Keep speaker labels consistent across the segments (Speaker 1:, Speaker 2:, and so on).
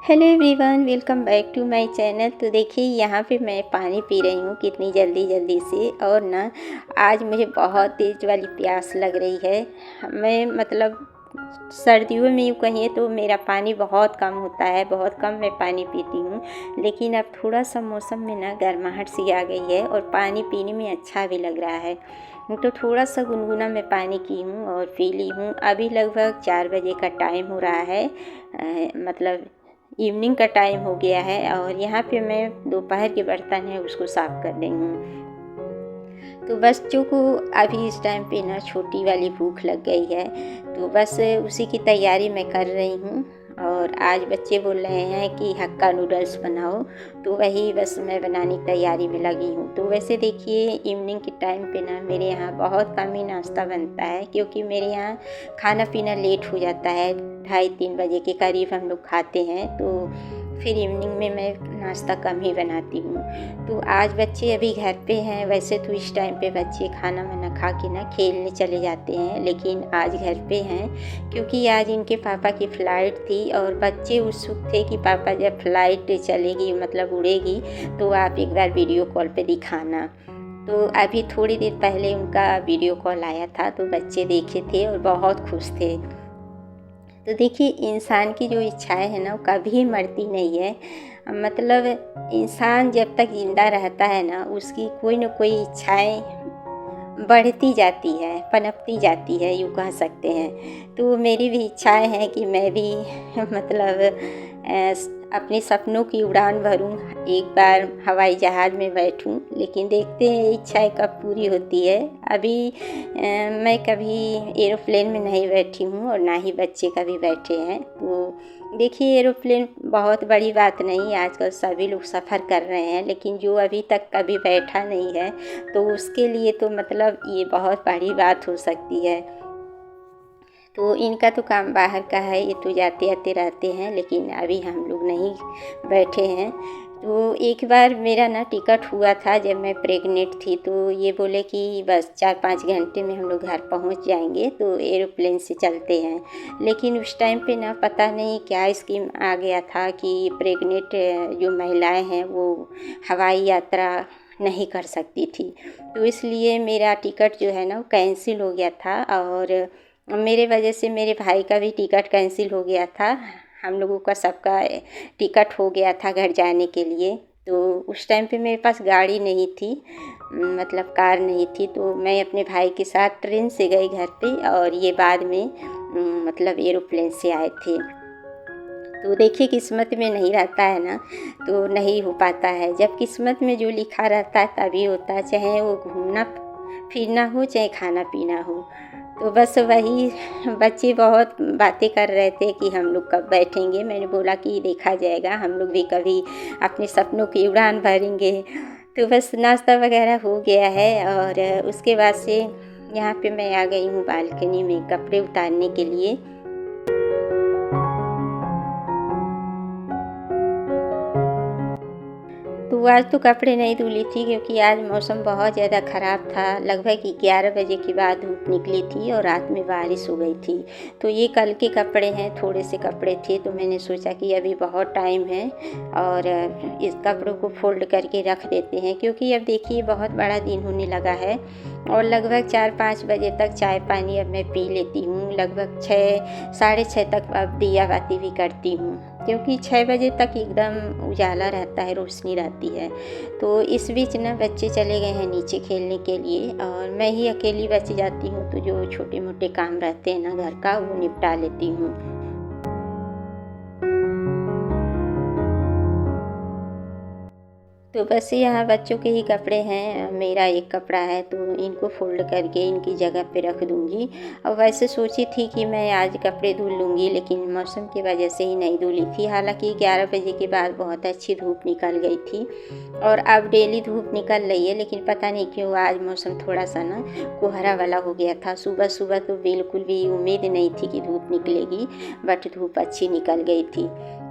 Speaker 1: Hello everyone, welcome back to my channel. तो देखिए यहाँ पे मैं पानी पी रही हूँ कितनी जल्दी से। और ना आज मुझे बहुत तेज़ वाली प्यास लग रही है। मैं मतलब सर्दियों में यूँ कहिए तो मेरा पानी बहुत कम होता है, बहुत कम मैं पानी पीती हूँ। लेकिन अब थोड़ा सा मौसम में ना गर्माहट सी आ गई है और पानी पीने में अच्छा भी लग रहा है। तो थोड़ा सा गुनगुना मैं पानी की हूँ और पी ली हूँ। अभी लगभग 4 बजे का टाइम हो रहा है, मतलब इवनिंग का टाइम हो गया है। और यहाँ पे मैं दोपहर के बर्तन है उसको साफ़ कर रही हूँ। तो बच्चों को अभी इस टाइम पे ना छोटी वाली भूख लग गई है, तो बस उसी की तैयारी मैं कर रही हूँ। और आज बच्चे बोल रहे हैं कि हक्का नूडल्स बनाओ, तो वही बस मैं बनाने की तैयारी में लगी हूँ। तो वैसे देखिए इवनिंग के टाइम पे ना मेरे यहाँ बहुत कम ही नाश्ता बनता है, क्योंकि मेरे यहाँ खाना पीना लेट हो जाता है। 2:30-3 बजे के करीब हम लोग खाते हैं, तो फिर इवनिंग में मैं नाश्ता कम ही बनाती हूँ। तो आज बच्चे अभी घर पे हैं। वैसे तो इस टाइम पे बच्चे खाना वाना खा के ना खेलने चले जाते हैं, लेकिन आज घर पे हैं क्योंकि आज इनके पापा की फ़्लाइट थी। और बच्चे उत्सुक थे कि पापा जब फ़्लाइट चलेगी मतलब उड़ेगी तो आप एक बार वीडियो कॉल पे दिखाना। तो अभी थोड़ी देर पहले उनका वीडियो कॉल आया था, तो बच्चे देखे थे और बहुत खुश थे। तो देखिए इंसान की जो इच्छाएं हैं ना वो कभी मरती नहीं है। मतलब इंसान जब तक ज़िंदा रहता है ना उसकी कोई न कोई इच्छाएं बढ़ती जाती है, पनपती जाती है, यूँ कह सकते हैं। तो मेरी भी इच्छाएं हैं कि मैं भी मतलब अपने सपनों की उड़ान भरूं, एक बार हवाई जहाज़ में बैठूं। लेकिन देखते हैं इच्छाएं कब पूरी होती है। अभी मैं कभी एरोप्लेन में नहीं बैठी हूँ और ना ही बच्चे कभी बैठे हैं। तो देखिए एरोप्लेन बहुत बड़ी बात नहीं, आजकल सभी लोग सफ़र कर रहे हैं, लेकिन जो अभी तक कभी बैठा नहीं है तो उसके लिए तो मतलब ये बहुत बड़ी बात हो सकती है। तो इनका तो काम बाहर का है, ये तो जाते आते रहते हैं, लेकिन अभी हम लोग नहीं बैठे हैं। तो एक बार मेरा ना टिकट हुआ था जब मैं प्रेग्नेंट थी, तो ये बोले कि बस 4-5 घंटे में हम लोग घर पहुंच जाएंगे, तो एरोप्लेन से चलते हैं। लेकिन उस टाइम पे ना पता नहीं क्या स्कीम आ गया था कि प्रेग्नेंट जो महिलाएं हैं वो हवाई यात्रा नहीं कर सकती थी। तो इसलिए मेरा टिकट जो है ना वो कैंसिल हो गया था। और मेरे वजह से मेरे भाई का भी टिकट कैंसिल हो गया था। हम लोगों का सबका टिकट हो गया था घर जाने के लिए। तो उस टाइम पे मेरे पास गाड़ी नहीं थी, मतलब कार नहीं थी, तो मैं अपने भाई के साथ ट्रेन से गई घर पे। और ये बाद में मतलब एरोप्लेन से आए थे। तो देखिए किस्मत में नहीं रहता है ना तो नहीं हो पाता है। जब किस्मत में जो लिखा रहता है तभी होता है, चाहे वो घूमना फिरना हो चाहे खाना पीना हो। तो बस वही बच्चे बहुत बातें कर रहे थे कि हम लोग कब बैठेंगे। मैंने बोला कि देखा जाएगा, हम लोग भी कभी अपने सपनों की उड़ान भरेंगे। तो बस नाश्ता वगैरह हो गया है। और उसके बाद से यहाँ पे मैं आ गई हूँ बालकनी में कपड़े उतारने के लिए। तो आज तो कपड़े नहीं धुली थी क्योंकि आज मौसम बहुत ज़्यादा ख़राब था। लगभग 11 बजे के बाद धूप निकली थी और रात में बारिश हो गई थी। तो ये कल के कपड़े हैं, थोड़े से कपड़े थे, तो मैंने सोचा कि अभी बहुत टाइम है और इस कपड़ों को फोल्ड करके रख देते हैं, क्योंकि अब देखिए बहुत बड़ा दिन होने लगा है। और लगभग 4-5 बजे तक चाय पानी अब मैं पी लेती हूँ। लगभग 6 साढ़े 6 तक अब दिया बाती भी करती हूँ, क्योंकि 6 बजे तक एकदम उजाला रहता है, रोशनी रहती है। तो इस बीच ना बच्चे चले गए हैं नीचे खेलने के लिए और मैं ही अकेली बच जाती हूँ। तो जो छोटे मोटे काम रहते हैं ना घर का वो निपटा लेती हूँ। तो बस यहाँ बच्चों के ही कपड़े हैं, मेरा एक कपड़ा है, तो इनको फोल्ड करके इनकी जगह पे रख दूँगी। और वैसे सोची थी कि मैं आज कपड़े धुल लूँगी, लेकिन मौसम की वजह से ही नहीं धुली थी। हालांकि 11 बजे के बाद बहुत अच्छी धूप निकल गई थी और अब डेली धूप निकल रही है, लेकिन पता नहीं क्यों आज मौसम थोड़ा सा ना कोहरा वाला हो गया था। सुबह सुबह तो बिल्कुल भी उम्मीद नहीं थी कि धूप निकलेगी, बट धूप अच्छी निकल गई थी।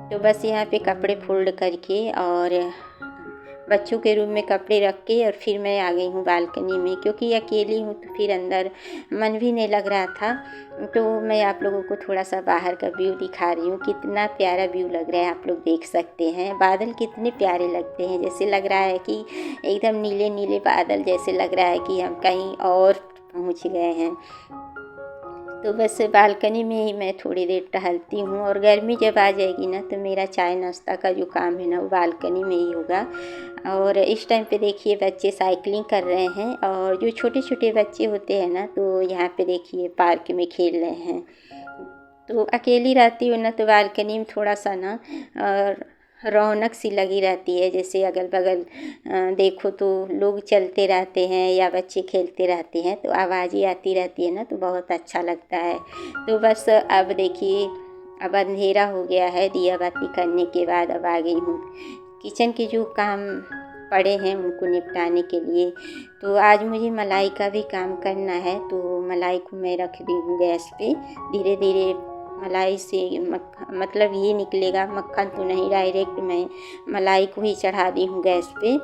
Speaker 1: तो बस यहाँ पे कपड़े फोल्ड करके और बच्चों के रूम में कपड़े रख के और फिर मैं आ गई हूँ बालकनी में, क्योंकि अकेली हूँ तो फिर अंदर मन भी नहीं लग रहा था। तो मैं आप लोगों को थोड़ा सा बाहर का व्यू दिखा रही हूँ। कितना प्यारा व्यू लग रहा है, आप लोग देख सकते हैं। बादल कितने प्यारे लगते हैं, जैसे लग रहा है कि एकदम नीले नीले बादल, जैसे लग रहा है कि हम कहीं और पहुँच गए हैं। तो बस बालकनी में ही मैं थोड़ी देर टहलती हूँ, और गर्मी जब आ जाएगी ना तो मेरा चाय नाश्ता का जो काम है ना वो बालकनी में ही होगा। और इस टाइम पे देखिए बच्चे साइकिलिंग कर रहे हैं, और जो छोटे छोटे बच्चे होते हैं ना तो यहाँ पे देखिए पार्क में खेल रहे हैं। तो अकेली रहती हूँ ना तो बालकनी में थोड़ा सा ना रौनक सी लगी रहती है, जैसे अगल बगल देखो तो लोग चलते रहते हैं या बच्चे खेलते रहते हैं, तो आवाज़ें आती रहती है ना तो बहुत अच्छा लगता है। तो बस अब देखिए अब अंधेरा हो गया है, दिया बाती करने के बाद अब आ गई हूँ किचन के जो काम पड़े हैं उनको निपटाने के लिए। तो आज मुझे मलाई का भी काम करना है, तो मलाई को मैं रख दी हूँ गैस पे। धीरे धीरे मलाई से मतलब घी निकलेगा, मक्खन तो नहीं, डायरेक्ट मैं मलाई को ही चढ़ा दी हूँ गैस पे।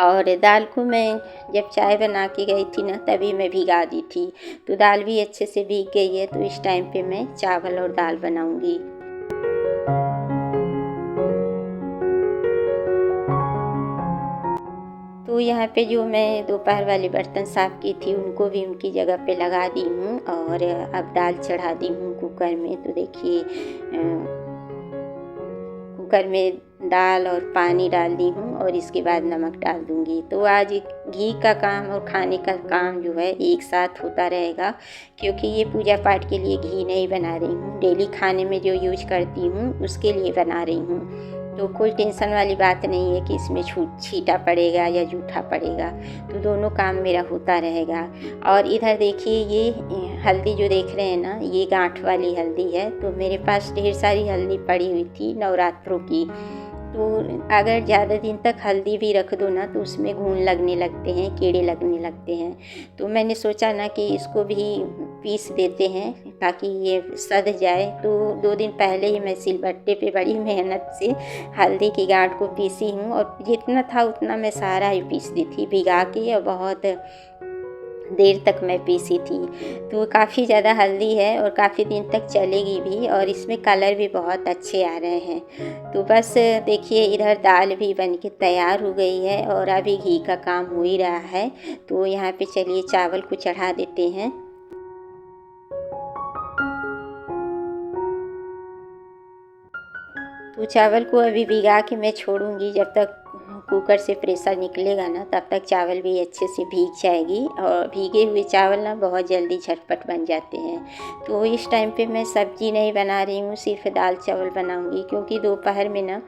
Speaker 1: और दाल को मैं जब चाय बना के गई थी ना तभी मैं भिगा दी थी, तो दाल भी अच्छे से भीग गई है। तो इस टाइम पे मैं चावल और दाल बनाऊंगी। तो यहाँ पे जो मैं दोपहर वाले बर्तन साफ़ की थी उनको भी उनकी जगह पे लगा दी हूँ, और अब दाल चढ़ा दी हूँ कुकर में। तो देखिए कुकर में दाल और पानी डाल दी हूँ, और इसके बाद नमक डाल दूँगी। तो आज घी का काम और खाने का काम जो है एक साथ होता रहेगा, क्योंकि ये पूजा पाठ के लिए घी नहीं बना रही हूँ, डेली खाने में जो यूज करती हूँ उसके लिए बना रही हूँ। तो कोई टेंशन वाली बात नहीं है कि इसमें छीटा पड़ेगा या जूठा पड़ेगा, तो दोनों काम मेरा होता रहेगा। और इधर देखिए ये हल्दी जो देख रहे हैं ना, ये गांठ वाली हल्दी है। तो मेरे पास ढेर सारी हल्दी पड़ी हुई थी नवरात्रों की। तो अगर ज़्यादा दिन तक हल्दी भी रख दो ना तो उसमें घून लगने लगते हैं, कीड़े लगने लगते हैं। तो मैंने सोचा ना कि इसको भी पीस देते हैं ताकि ये सध जाए। तो 2 दिन पहले ही मैं सिलबट्टे पे बड़ी मेहनत से हल्दी की गांठ को पीसी हूँ, और जितना था उतना मैं सारा ही पीस दी थी भिगा के, और बहुत देर तक मैं पीसी थी। तो काफ़ी ज़्यादा हल्दी है और काफ़ी दिन तक चलेगी भी, और इसमें कलर भी बहुत अच्छे आ रहे हैं। तो बस देखिए इधर दाल भी बन के तैयार हो गई है, और अभी घी का काम हो ही रहा है। तो यहाँ पे चलिए चावल को चढ़ा देते हैं। तो चावल को अभी भिगा के मैं छोड़ूंगी, जब तक कुकर से प्रेशर निकलेगा ना तब तक चावल भी अच्छे से भीग जाएगी। और भीगे हुए चावल ना बहुत जल्दी झटपट बन जाते हैं। तो इस टाइम पे मैं सब्ज़ी नहीं बना रही हूँ, सिर्फ दाल चावल बनाऊँगी, क्योंकि दोपहर में ना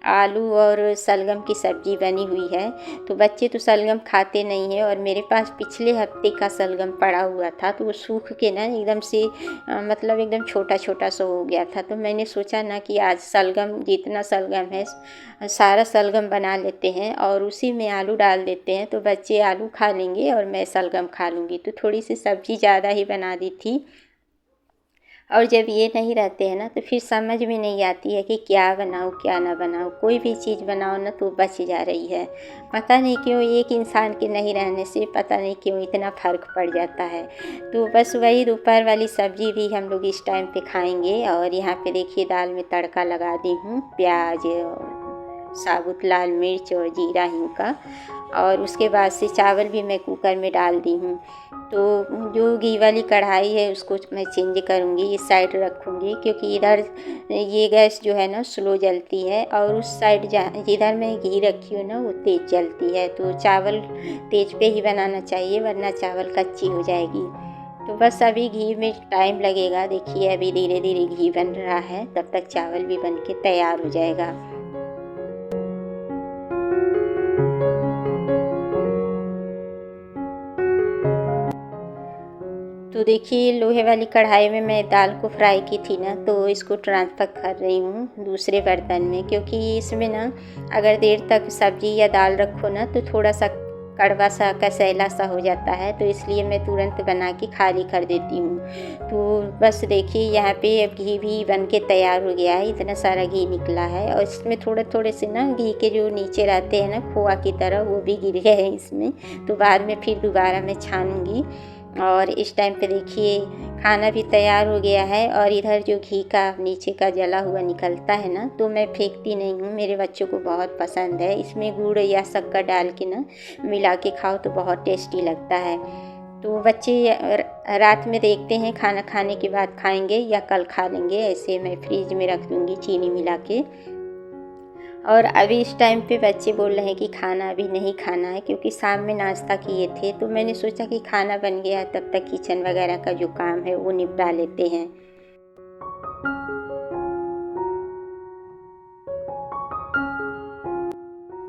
Speaker 1: आलू और सलगम की सब्ज़ी बनी हुई है। तो बच्चे तो सलगम खाते नहीं हैं, और मेरे पास पिछले हफ्ते का सलगम पड़ा हुआ था, तो वो सूख के ना एकदम से मतलब एकदम छोटा छोटा सा हो गया था। तो मैंने सोचा ना कि आज सलगम, जितना सलगम है सारा सलगम बना लेते हैं, और उसी में आलू डाल देते हैं। तो बच्चे आलू खा लेंगे और मैं सलगम खा लूँगी। तो थोड़ी सी सब्ज़ी ज़्यादा ही बना दी थी। और जब ये नहीं रहते हैं ना तो फिर समझ में नहीं आती है कि क्या बनाऊँ क्या ना बनाऊँ। कोई भी चीज़ बनाओ ना तो बच जा रही है। पता नहीं क्यों एक इंसान के नहीं रहने से पता नहीं क्यों इतना फ़र्क पड़ जाता है। तो बस वही दोपहर वाली सब्ज़ी भी हम लोग इस टाइम पे खाएंगे। और यहाँ पे देखिए दाल में तड़का लगा दी हूँ, प्याज, साबुत लाल मिर्च और जीरा हिंग का। और उसके बाद से चावल भी मैं कुकर में डाल दी हूँ। तो जो घी वाली कढ़ाई है उसको मैं चेंज करूँगी, इस साइड रखूँगी, क्योंकि इधर ये गैस जो है ना स्लो जलती है, और उस साइड जिधर मैं घी रखी हूँ ना वो तेज़ जलती है। तो चावल तेज पे ही बनाना चाहिए, वरना चावल कच्ची हो जाएगी। तो बस अभी घी में टाइम लगेगा। देखिए अभी धीरे धीरे घी बन रहा है, तब तक चावल भी बन के तैयार हो जाएगा। तो देखिए लोहे वाली कढ़ाई में मैं दाल को फ्राई की थी ना, तो इसको ट्रांसफ़र कर रही हूँ दूसरे बर्तन में, क्योंकि इसमें ना अगर देर तक सब्ज़ी या दाल रखो ना तो थोड़ा सा कड़वा सा कसैला सा हो जाता है, तो इसलिए मैं तुरंत बना के खाली कर देती हूँ। तो बस देखिए यहाँ पे अब घी भी बन के तैयार हो गया है, इतना सारा घी निकला है और इसमें थोड़े थोड़े से ना घी के जो नीचे रहते हैं ना खोआ की तरह, वो भी गिर गए हैं इसमें। तो बाद में फिर दोबारा मैं छानूँगी। और इस टाइम पे देखिए खाना भी तैयार हो गया है और इधर जो घी का नीचे का जला हुआ निकलता है ना, तो मैं फेंकती नहीं हूँ, मेरे बच्चों को बहुत पसंद है। इसमें गुड़ या शक्कर डाल के ना मिला के खाओ तो बहुत टेस्टी लगता है। तो बच्चे रात में देखते हैं खाना खाने के बाद खाएंगे या कल खा लेंगे, ऐसे मैं फ्रिज में रख दूँगी चीनी मिला के। और अभी इस टाइम पे बच्चे बोल रहे हैं कि खाना अभी नहीं खाना है, क्योंकि शाम में नाश्ता किए थे। तो मैंने सोचा कि खाना बन गया तब तक किचन वगैरह का जो काम है वो निपटा लेते हैं।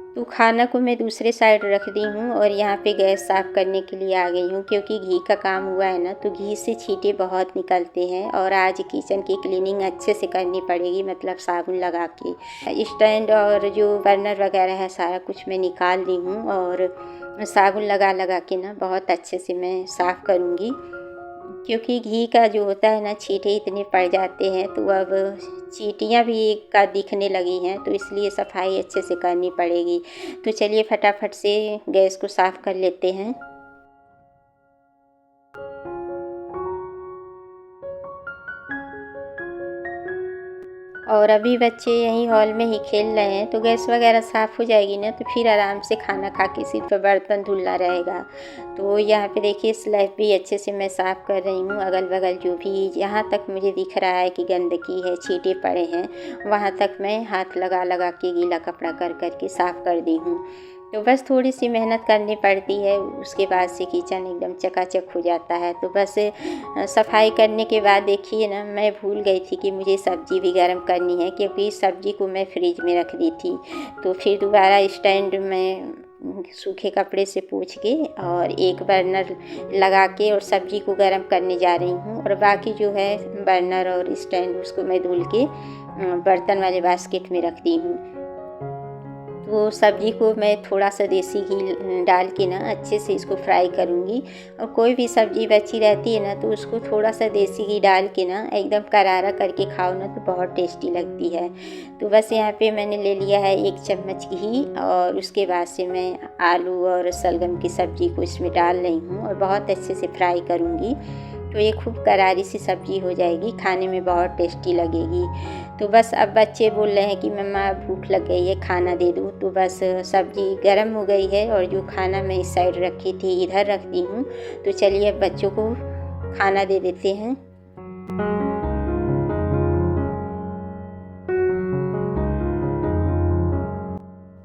Speaker 1: तो खाना को मैं दूसरे साइड रख दी हूँ और यहाँ पे गैस साफ़ करने के लिए आ गई हूँ, क्योंकि घी का काम हुआ है ना, तो घी से छींटे बहुत निकलते हैं और आज किचन की क्लीनिंग अच्छे से करनी पड़ेगी, मतलब साबुन लगा के। स्टैंड और जो बर्नर वगैरह है सारा कुछ मैं निकाल दी हूँ और साबुन लगा लगा के ना बहुत अच्छे से मैं साफ़ करूँगी, क्योंकि घी का जो होता है ना छींटे इतने पड़ जाते हैं। तो अब चींटियाँ भी का दिखने लगी हैं, तो इसलिए सफाई अच्छे से करनी पड़ेगी। तो चलिए फटाफट से गैस को साफ़ कर लेते हैं। और अभी बच्चे यहीं हॉल में ही खेल रहे हैं, तो गैस वगैरह साफ़ हो जाएगी ना, तो फिर आराम से खाना खा के सिर्फ बर्तन धुलना रहेगा। तो यहाँ पे देखिए स्लैब भी अच्छे से मैं साफ़ कर रही हूँ, अगल बगल जो भी जहाँ तक मुझे दिख रहा है कि गंदगी है, छींटे पड़े हैं, वहाँ तक मैं हाथ लगा लगा के गीला कपड़ा कर कर के साफ़ कर दी हूँ। तो बस थोड़ी सी मेहनत करनी पड़ती है, उसके बाद से किचन एकदम चकाचक हो जाता है। तो बस सफाई करने के बाद देखिए ना, मैं भूल गई थी कि मुझे सब्ज़ी भी गर्म करनी है, क्योंकि सब्ज़ी को मैं फ्रिज में रख दी थी। तो फिर दोबारा स्टैंड में सूखे कपड़े से पोंछ के और एक बर्नर लगा के और सब्ज़ी को गर्म करने जा रही हूँ, और बाकी जो है बर्नर और स्टैंड उसको मैं धुल के बर्तन वाले बास्केट में रख दी हूँ। तो सब्ज़ी को मैं थोड़ा सा देसी घी डाल के ना अच्छे से इसको फ्राई करूँगी। और कोई भी सब्ज़ी बची रहती है ना, तो उसको थोड़ा सा देसी घी डाल के ना एकदम करारा करके खाओ ना, तो बहुत टेस्टी लगती है। तो बस यहाँ पे मैंने ले लिया है 1 चम्मच घी और उसके बाद से मैं आलू और शलगम की सब्ज़ी को इसमें डाल रही हूँ और बहुत अच्छे से फ्राई करूँगी। तो ये खूब करारी सी सब्ज़ी हो जाएगी, खाने में बहुत टेस्टी लगेगी। तो बस अब बच्चे बोल रहे हैं कि मम्मा भूख लग गई है, खाना दे दूँ। तो बस सब्ज़ी गर्म हो गई है और जो खाना मैं इस साइड रखी थी इधर रख दी हूँ। तो चलिए अब बच्चों को खाना दे देते हैं।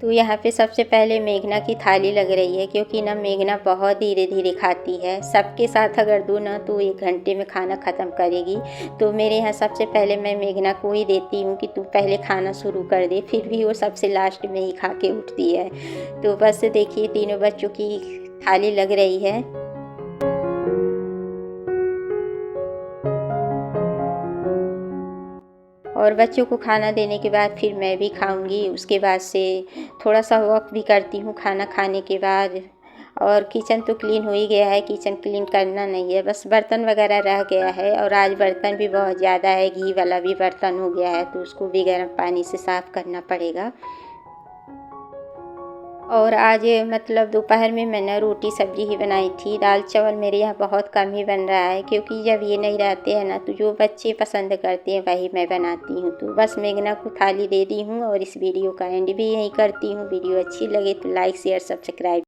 Speaker 1: तो यहाँ पे सबसे पहले मेघना की थाली लग रही है, क्योंकि ना मेघना बहुत धीरे धीरे खाती है। सबके साथ अगर दूँ ना तो 1 घंटे में खाना ख़त्म करेगी। तो मेरे यहाँ सबसे पहले मैं मेघना को ही देती हूँ कि तू पहले खाना शुरू कर दे, फिर भी वो सबसे लास्ट में ही खा के उठती है। तो बस देखिए तीनों बच्चों की थाली लग रही है। और बच्चों को खाना देने के बाद फिर मैं भी खाऊंगी। उसके बाद से थोड़ा सा वॉक भी करती हूँ खाना खाने के बाद। और किचन तो क्लीन हो ही गया है, किचन क्लीन करना नहीं है, बस बर्तन वगैरह रह गया है। और आज बर्तन भी बहुत ज़्यादा है, घी वाला भी बर्तन हो गया है, तो उसको भी गर्म पानी से साफ़ करना पड़ेगा। और आज मतलब दोपहर में मैंने रोटी सब्ज़ी ही बनाई थी। दाल चावल मेरे यहाँ बहुत कम ही बन रहा है, क्योंकि जब ये नहीं रहते हैं ना, तो जो बच्चे पसंद करते हैं वही मैं बनाती हूँ। तो बस मेघना को थाली दे दी हूँ और इस वीडियो का एंड भी यहीं करती हूँ। वीडियो अच्छी लगे तो लाइक शेयर सब्सक्राइब